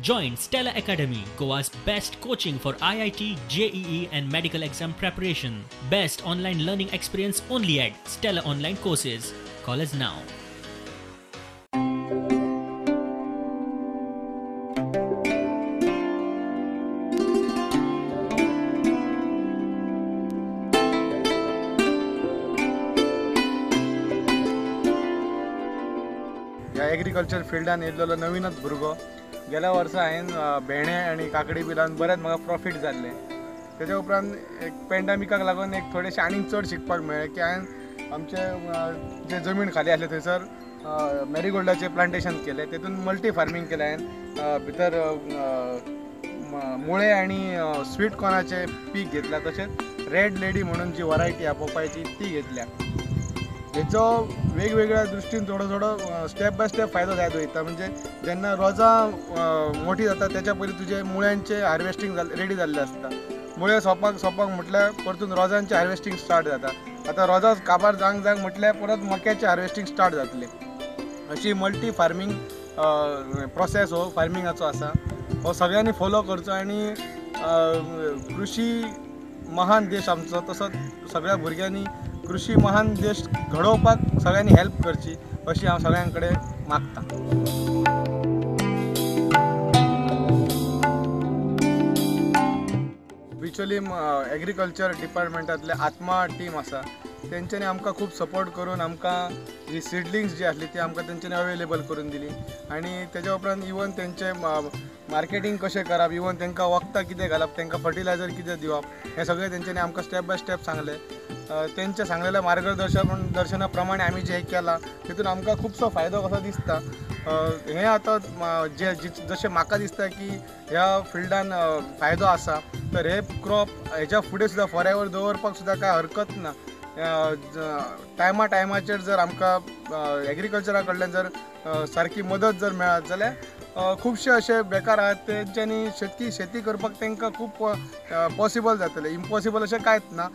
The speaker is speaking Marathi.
Join Stella Academy, Goa's best coaching for IIT, JEE and medical exam preparation. Best online learning experience only at Stella Online Courses. Call us now. ह्या एग्रीकल्चर फिल्डान येयल्लो नवीनच भुरगो गेल्या वर्सा हांवें भेंडे आनी काकडी बी लावन बरेंच म्हाका प्रॉफीट जाल्लें. तेच्या उपरांत एक पॅन्डेमिकाक लागून एक थोडेशें आनीक चड शिकपाक मेळ्ळें की हांवें आमचे जे जमीन खाली आसले थंयसर मॅरीगोल्डाचें प्लांटेशन केलें. तेतून मल्टी फार्मींग केलें हांवें. भितर मुळे आनी स्वीट कॉर्नाचें पीक घेतलां. तशेंच रेड लेडी म्हणून जी वरायटी आहा पोपायची ती घेतल्या. हेचो वेगवेगळ्या दृश्टीन थोडो थोडो स्टेप बाय स्टेप फायदो जायत वयता. म्हणजे जेन्ना रोजां मोठी जाता तेच्या पयलीं तुजे मुळ्यांचे हार्वेस्टिंग रेडी जाल्ले आसता. मुळे सोंपपाक म्हटल्यार परतून रोजांचें हार्वेस्टिंग स्टार्ट जाता. आतां रोजां काबार जांक म्हटल्यार परत मक्याचें हार्वेस्टिंग स्टार्ट जातलें. अशी मल्टी फार्मींग प्रोसेस हो फार्मिंगाचो आसा. हो सगळ्यांनी फॉलो करचो आनी कृषी महान देश आमचो, तसोच सगळ्या भुरग्यांनी कृषी महान देश घडोवपाक सगळ्यांनी हेल्प करची अशी हांव सगळ्यां कडेन मागतां. एक्चुअली एग्रीकल्चर डिपार्टमेंटांतले आत्मा टीम आसा तेंच्यांनी आमकां खूब सपोर्ट करून आमकां जी सिडलिंग्स जी आसली ती आमकां तेंच्यांनी अवेलेबल करून दिली. आनी तेच्या उपरांत इवन तेंचे मार्केटींग कशें करप, इवन तांकां वखदां कितें घालप, तांकां फर्टिलायझर कितें दिवप, हें सगळें तेंच्यांनी आमकां स्टेप बाय स्टेप सांगलें. तेंच्या सांगलेल्या मार्गदर्शना प्रमाणे आमी जें केलां तितून आमकां खुबसो फायदो कसो दिसता. हें आतां जशें म्हाका दिसता की ह्या फिल्डान फायदो आसा, तर हे क्रॉप हेच्या फुडें सुद्दां फॉरएवर दवरपाक सुद्दां कांय हरकत ना. टायमाचेर जर आमकां एग्रीकल्चरा कडल्यान जर सारकी मदत जर मेळत जाल्यार खुबशे अशे बेकार आहात तेंच्यांनी शेती करपाक तांकां खूब पॉसिबल जातलें. इम्पॉसिबल अशें कांयच ना.